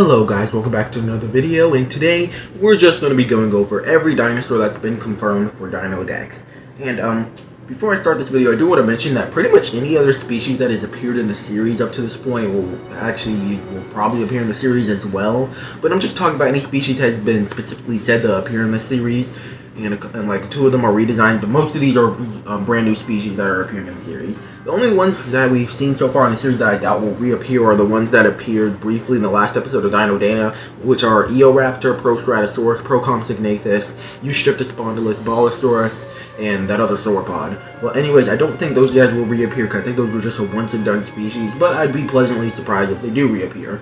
Hello guys, welcome back to another video, and today we're just going to be going over every dinosaur that's been confirmed for Dino Decks. And before I start this video, I do want to mention that pretty much any other species that has appeared in the series up to this point will probably appear in the series as well. But I'm just talking about any species that has been specifically said to appear in the series. And like two of them are redesigned, but most of these are brand new species that are appearing in the series. The only ones that we've seen so far in the series that I doubt will reappear are the ones that appeared briefly in the last episode of Dino Dana, which are Eoraptor, Proceratosaurus, Procomsignathus, Eustriptospondylus, Bolosaurus, and that other sauropod. Well, anyways, I don't think those guys will reappear because I think those were just a once-and-done species, but I'd be pleasantly surprised if they do reappear.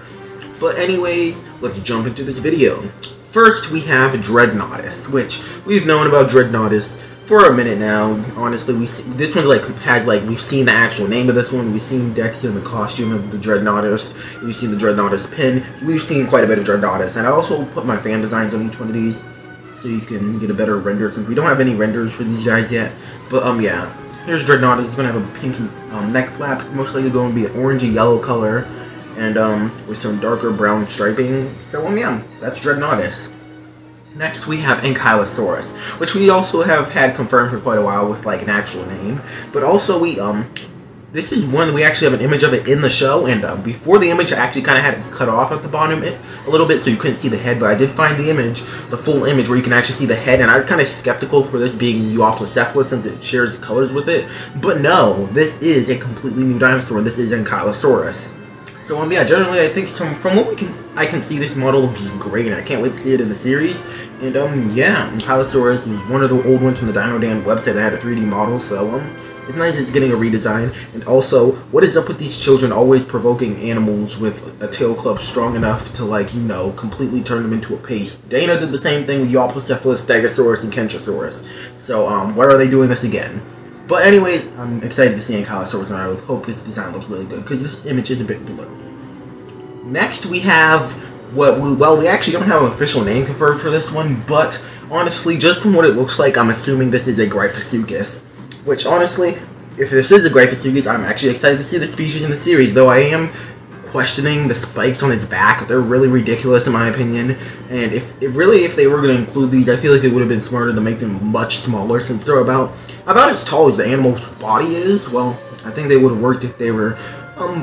But anyways, let's jump into this video. First, we have Dreadnoughtus, which we've known about Dreadnoughtus for a minute now. Honestly, this one's we've seen the actual name of this one. We've seen Dexter in the costume of the Dreadnoughtus. We've seen the Dreadnoughtus pin. We've seen quite a bit of Dreadnoughtus, and I also put my fan designs on each one of these so you can get a better render, since we don't have any renders for these guys yet. But yeah, here's Dreadnoughtus. It's gonna have a pink neck flap, most likely going to be an orangey yellow color, and with some darker brown striping. So yeah, that's Dreadnoughtus. Next we have Ankylosaurus, which we also have had confirmed for quite a while with like an actual name. But also this is one we actually have an image of it in the show, and before the image I actually kind of had it cut off at the bottom a little bit so you couldn't see the head, but I did find the image, the full image where you can actually see the head, and I was kind of skeptical for this being Euoplocephalus since it shares colors with it. But no, this is a completely new dinosaur, and this is Ankylosaurus. So yeah, generally I think from what I can see, this model looks great, and I can't wait to see it in the series. And yeah, Ankylosaurus is one of the old ones from the Dino Dan website that had a 3D model, so it's nice it's getting a redesign. And also, what is up with these children always provoking animals with a tail club strong enough to, like, you know, completely turn them into a paste? Dana did the same thing with Euoplocephalus, Stegosaurus, and Kentrosaurus. So why are they doing this again? But anyways, I'm excited to see Ankylosaurus, and I hope this design looks really good, because this image is a bit blurry. Next, we have we actually don't have an official name confirmed for this one, but honestly, just from what it looks like, I'm assuming this is a Gryphosuchus. Which, honestly, if this is a Gryphosuchus, I'm actually excited to see the species in the series, though I am questioning the spikes on its back. They're really ridiculous in my opinion, and if they were going to include these, I feel like it would have been smarter to make them much smaller, since they're about as tall as the animal's body is. Well, I think they would have worked if they were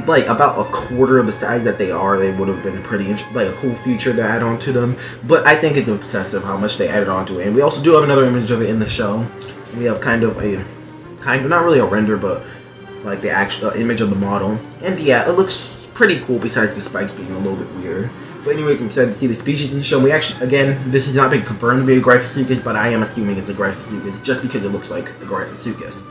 like about a quarter of the size that they are. They would have been pretty like a cool feature to add on to them, but I think it's obsessive how much they added onto it. And we also do have another image of it in the show. We have kind of not really a render, but like the actual image of the model, and yeah, it looks pretty cool besides the spikes being a little bit weird. But anyways, I'm excited to see the species in the show. We actually, again, this has not been confirmed to be a Gryphosuchus, but I am assuming it's a Gryphosuchus just because it looks like a Gryphosuchus.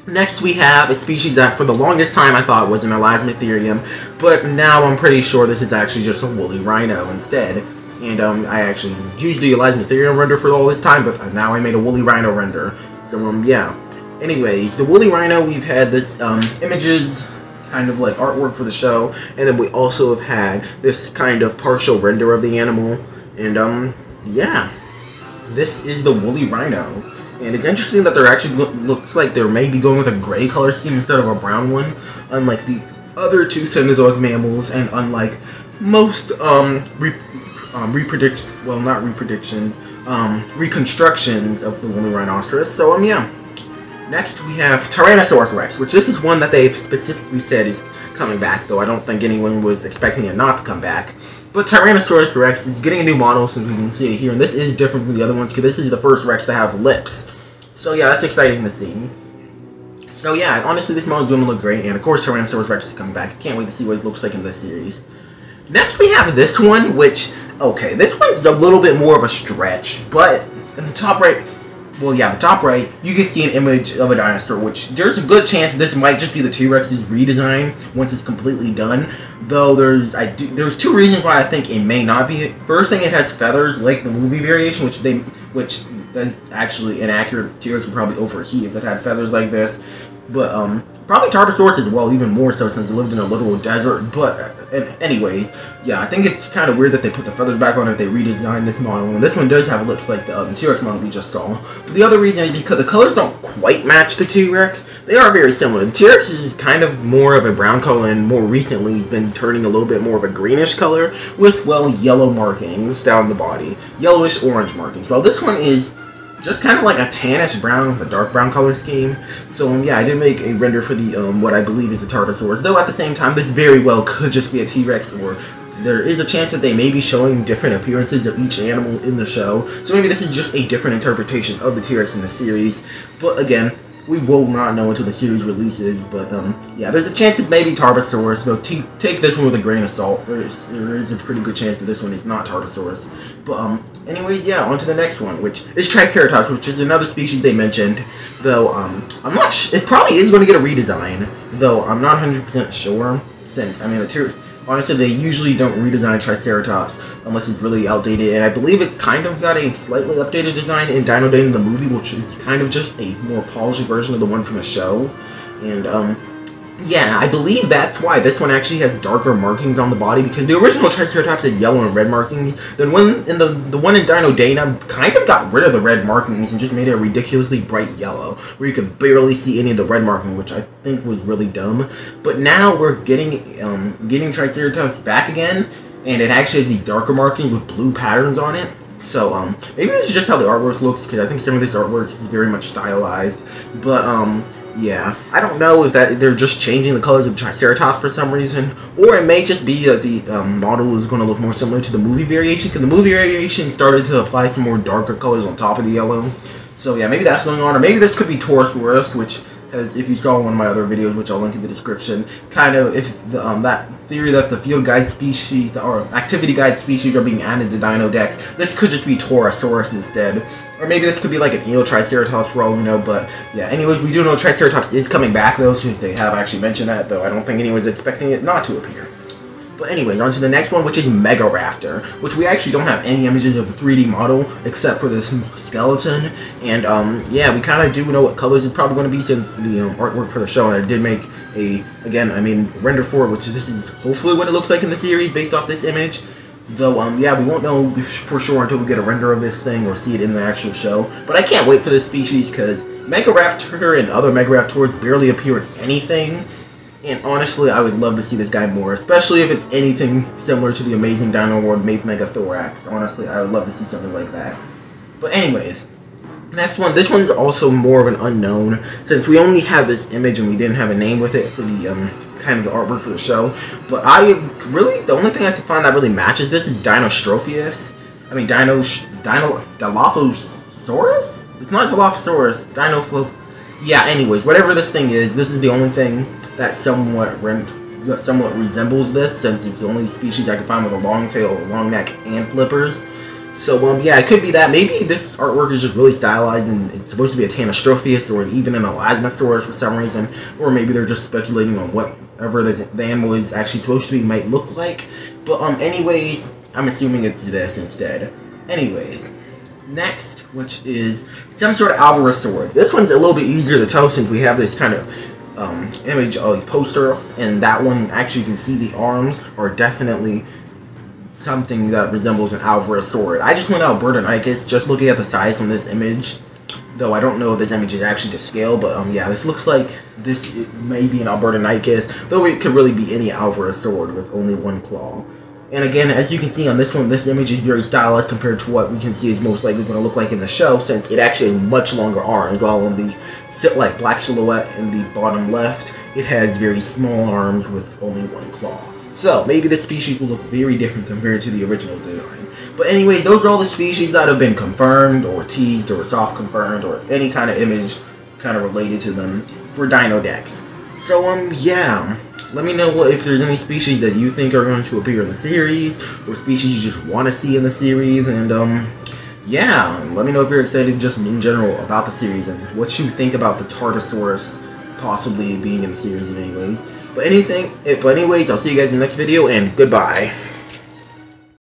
Next, we have a species that for the longest time I thought was an Elasmotherium, but now I'm pretty sure this is actually just a woolly rhino instead. And I actually used the Elasmotherium render for all this time, but now I made a woolly rhino render. So yeah. Anyways, the woolly rhino, we've had this images, kind of like artwork for the show, and then we also have had this kind of partial render of the animal. And yeah, this is the woolly rhino. And it's interesting that they're actually looks like they're maybe going with a gray color scheme instead of a brown one, unlike the other two Cenozoic mammals, and unlike most reconstructions of the woolly rhinoceros. So yeah. Next we have Tyrannosaurus Rex, which this is one that they've specifically said is coming back, though I don't think anyone was expecting it not to come back. But Tyrannosaurus Rex is getting a new model, since we can see it here, and this is different from the other ones because this is the first Rex to have lips. So yeah, that's exciting to see. So yeah, honestly, this model is going to look great, and of course Tyrannosaurus Rex is coming back. I can't wait to see what it looks like in this series. Next we have this one, which, okay, this one's a little bit more of a stretch, but in the top right, well, yeah, the top right, you can see an image of a dinosaur, which there's a good chance this might just be the T-Rex's redesign once it's completely done. Though there's two reasons why I think it may not be. First thing, it has feathers like the movie variation, which that's actually inaccurate. T-Rex would probably overheat if it had feathers like this. But probably Tarbosaurus as well, even more so since it lived in a literal desert. But anyways, yeah, I think it's kind of weird that they put the feathers back on if they redesigned this model. And this one does have lips like the T-Rex model we just saw. But the other reason is because the colors don't quite match the T-Rex. they are very similar. The T-Rex is kind of more of a brown color and more recently been turning a little bit more of a greenish color with, well, yellow markings down the body. Yellowish orange markings. Well, this one is just kind of like a tannish brown with a dark brown color scheme. So yeah, I did make a render for the what I believe is the Tarbosaurus. Though at the same time, this very well could just be a T-Rex, or there is a chance that they may be showing different appearances of each animal in the show. So maybe this is just a different interpretation of the T-Rex in the series. But again, we will not know until the series releases. But yeah, there's a chance this may be Tarbosaurus. Though take this one with a grain of salt. There is a pretty good chance that this one is not Tarbosaurus. But anyways, yeah, on to the next one, which is Triceratops, which is another species they mentioned. Though I'm not it probably is going to get a redesign. Though I'm not 100% sure, since I mean honestly, they usually don't redesign Triceratops unless it's really outdated, and I believe it kind of got a slightly updated design in Dino the movie, which is kind of just a more polished version of the one from the show. And yeah, I believe that's why this one actually has darker markings on the body, because the original Triceratops had yellow and red markings. Then the one in Dino Dana kind of got rid of the red markings and just made it a ridiculously bright yellow, where you could barely see any of the red marking, which I think was really dumb. But now we're getting Triceratops back again, and it actually has these darker markings with blue patterns on it. So maybe this is just how the artwork looks, because I think some of this artwork is very much stylized. But yeah, I don't know if they're just changing the colors of Triceratops for some reason, or it may just be that the model is going to look more similar to the movie variation, because the movie variation started to apply some more darker colors on top of the yellow. So yeah, maybe that's going on, or maybe this could be Torosaurus, which has, if you saw one of my other videos, which I'll link in the description, kind of if that theory that the field guide species or activity guide species are being added to Dino Dex, this could just be Torosaurus instead. Or maybe this could be like an eel Triceratops for all we know, but yeah, anyways, we do know Triceratops is coming back though, so they have actually mentioned that, though I don't think anyone's expecting it not to appear. But anyways, on to the next one, which is Megaraptor, which we actually don't have any images of the 3D model, except for this skeleton, and yeah, we kind of do know what colors it's probably going to be, since the artwork for the show, and I did make render for it, which this is hopefully what it looks like in the series, based off this image. Though, yeah, we won't know for sure until we get a render of this thing or see it in the actual show. But I can't wait for this species, because Megaraptor and other Megaraptors barely appear in anything. And honestly, I would love to see this guy more, especially if it's anything similar to the Amazing Dino World Megathorax. Honestly, I would love to see something like that. But anyways, next one. This one's also more of an unknown, since we only have this image and we didn't have a name with it for the kind of the artwork for the show. But the only thing I can find that really matches this is Dilophosaurus. I mean Dilophosaurus? It's not Dilophosaurus. Yeah, anyways, whatever this thing is, this is the only thing that somewhat resembles this, since it's the only species I can find with a long tail, long neck, and flippers. So, yeah, it could be that. Maybe this artwork is just really stylized and it's supposed to be a Tanastropheus or even an Elasmosaurus for some reason. Or maybe they're just speculating on whatever the animal is actually supposed to be might look like. But, anyways, I'm assuming it's this instead. Anyways, next, which is some sort of Alvarezsaurus. This one's a little bit easier to tell, since we have this kind of image of a poster, and that one actually you can see the arms are definitely something that resembles an Alvarezsaurus. I just went Albertonicus just looking at the size from this image, though I don't know if this image is actually to scale, but yeah, this looks like it may be an Albertonicus, though it could really be any Alvarezsaurus with only one claw. And again, as you can see on this one, this image is very stylized compared to what we can see is most likely going to look like in the show, since it actually has much longer arms, while on the like black silhouette in the bottom left, it has very small arms with only one claw. So maybe this species will look very different compared to the original design. But anyway, those are all the species that have been confirmed or teased or soft confirmed or any kind of image kind of related to them for Dino Dex. So yeah, let me know if there's any species that you think are going to appear in the series, or species you just want to see in the series, and yeah, let me know if you're excited just in general about the series and what you think about the Tarbosaurus possibly being in the series anyways. But anyways, I'll see you guys in the next video, and goodbye.